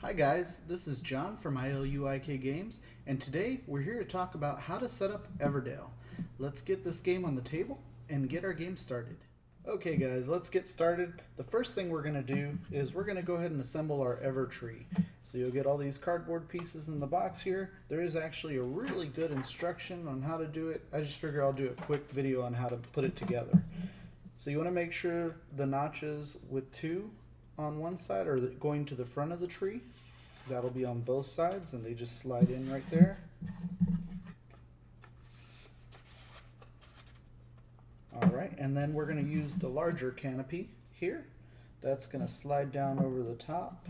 Hi guys, this is John from ILUIK Games, and today we're here to talk about how to set up Everdell. Let's get this game on the table and get our game started. Okay guys, let's get started. The first thing we're going to do is we're going to go ahead and assemble our Ever tree. So you'll get all these cardboard pieces in the box here. There is actually a really good instruction on how to do it. I just figure I'll do a quick video on how to put it together. So you want to make sure the notches with two on one side are going to the front of the tree. That'll be on both sides and they just slide in right there. Alright, and then we're going to use the larger canopy here. That's going to slide down over the top.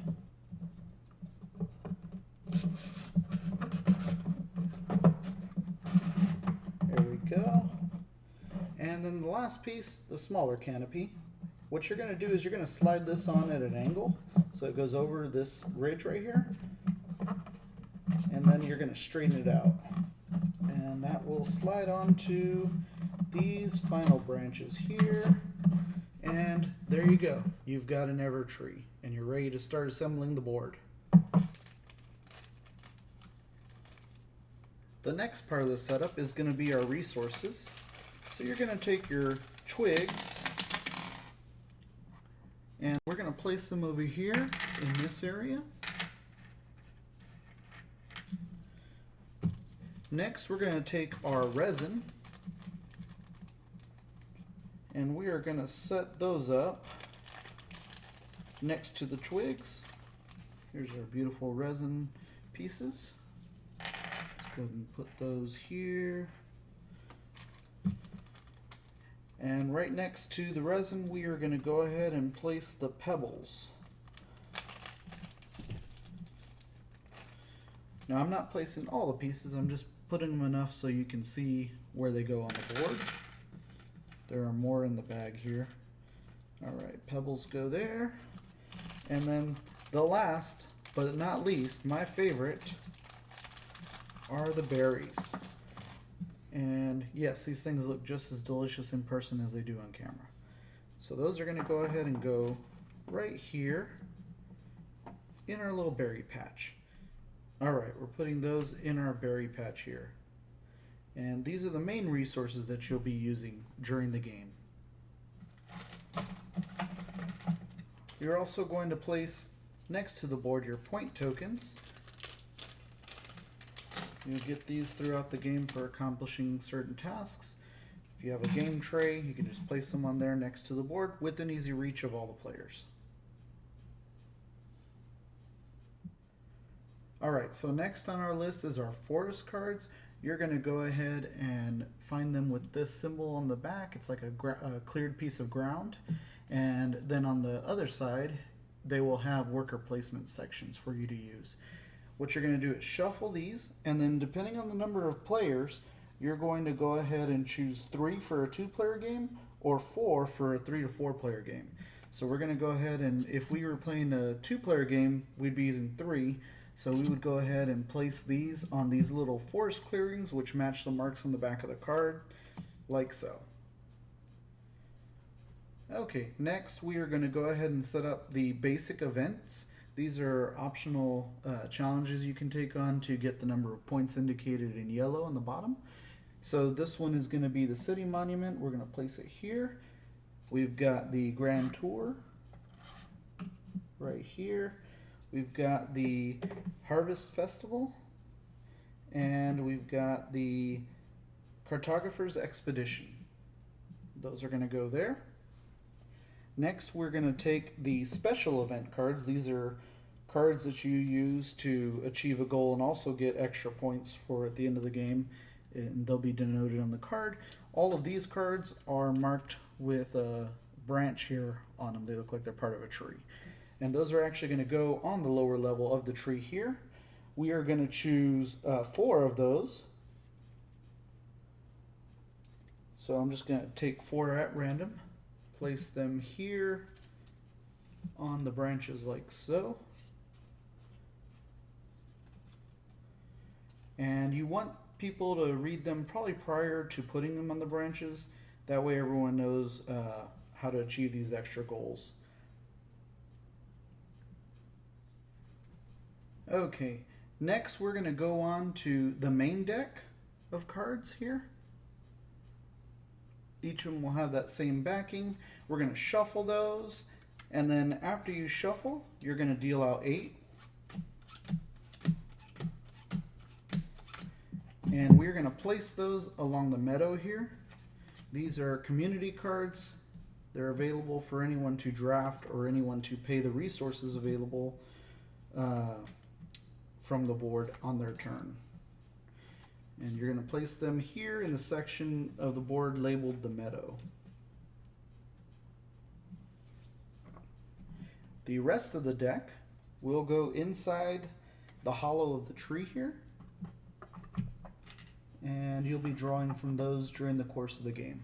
There we go. And then the last piece, the smaller canopy. What you're going to do is you're going to slide this on at an angle so it goes over this ridge right here, and then you're going to straighten it out, and that will slide onto these final branches here, and there you go. You've got an Ever tree and you're ready to start assembling the board. The next part of the setup is going to be our resources. So you're going to take your twigs and we're going to place them over here in this area. Next, we're going to take our resin and we are going to set those up next to the twigs. Here's our beautiful resin pieces. Let's go ahead and put those here. And right next to the resin, we are going to go ahead and place the pebbles. Now I'm not placing all the pieces, I'm just putting them enough so you can see where they go on the board. There are more in the bag here. Alright, pebbles go there. And then the last, but not least, my favorite, are the berries. And yes, these things look just as delicious in person as they do on camera. So those are going to go ahead and go right here in our little berry patch. Alright, we're putting those in our berry patch here. And these are the main resources that you'll be using during the game. You're also going to place next to the board your point tokens. You'll get these throughout the game for accomplishing certain tasks. If you have a game tray, you can just place them on there next to the board within easy reach of all the players. Alright, so next on our list is our forest cards. You're going to go ahead and find them with this symbol on the back. It's like a cleared piece of ground. And then on the other side, they will have worker placement sections for you to use. What you're going to do is shuffle these, and then depending on the number of players, you're going to go ahead and choose 3 for a 2-player game or 4 for a 3 to 4 player game. So we're going to go ahead and if we were playing a 2-player game, we'd be using 3. So we would go ahead and place these on these little forest clearings which match the marks on the back of the card, like so. Okay, next we are going to go ahead and set up the basic events. These are optional challenges you can take on to get the number of points indicated in yellow on the bottom. So this one is going to be the city monument. We're going to place it here. We've got the Grand Tour right here. We've got the Harvest Festival. And we've got the Cartographer's Expedition. Those are going to go there. Next, we're going to take the special event cards. These are cards that you use to achieve a goal and also get extra points for at the end of the game, and they'll be denoted on the card. All of these cards are marked with a branch here on them. They look like they're part of a tree. And those are actually going to go on the lower level of the tree here. We are going to choose 4 of those. So I'm just going to take 4 at random. Place them here on the branches like so. And you want people to read them probably prior to putting them on the branches. That way everyone knows how to achieve these extra goals. Okay, next we're going to go on to the main deck of cards here. Each of them will have that same backing. We're going to shuffle those, and then after you shuffle, you're going to deal out 8. And we're going to place those along the meadow here. These are community cards. They're available for anyone to draft or anyone to pay the resources available from the board on their turn. And you're going to place them here in the section of the board labeled the meadow. The rest of the deck will go inside the hollow of the tree here. And you'll be drawing from those during the course of the game.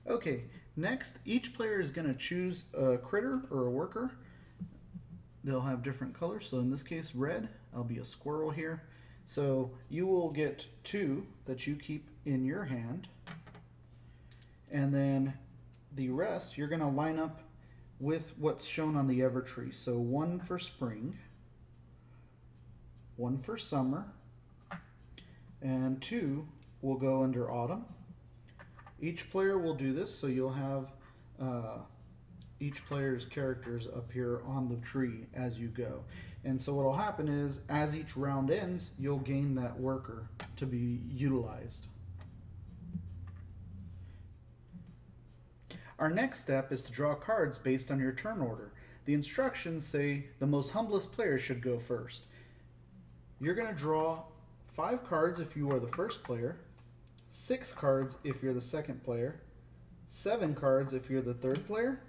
Okay, next each player is going to choose a critter or a worker. They'll have different colors, so in this case red. I'll be a squirrel here. So you will get 2 that you keep in your hand, and then the rest you're going to line up with what's shown on the Evertree. So 1 for spring, 1 for summer, and 2 will go under autumn. Each player will do this, so you'll have each player's characters appear on the tree as you go. And so what will happen is, as each round ends, you'll gain that worker to be utilized. Our next step is to draw cards based on your turn order. The instructions say the most humblest player should go first. You're going to draw 5 cards if you are the first player, 6 cards if you're the second player, 7 cards if you're the third player,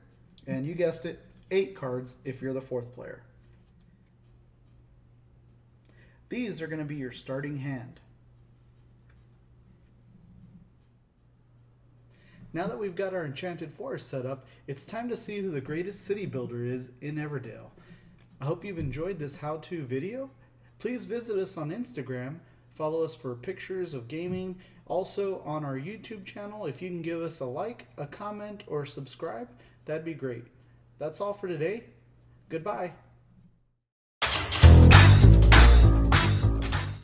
and you guessed it, 8 cards if you're the fourth player. These are going to be your starting hand. Now that we've got our enchanted forest set up, it's time to see who the greatest city builder is in Everdell. I hope you've enjoyed this how-to video. Please visit us on Instagram. Follow us for pictures of gaming. Also on our YouTube channel, if you can give us a like, a comment, or subscribe, that'd be great. That's all for today. Goodbye.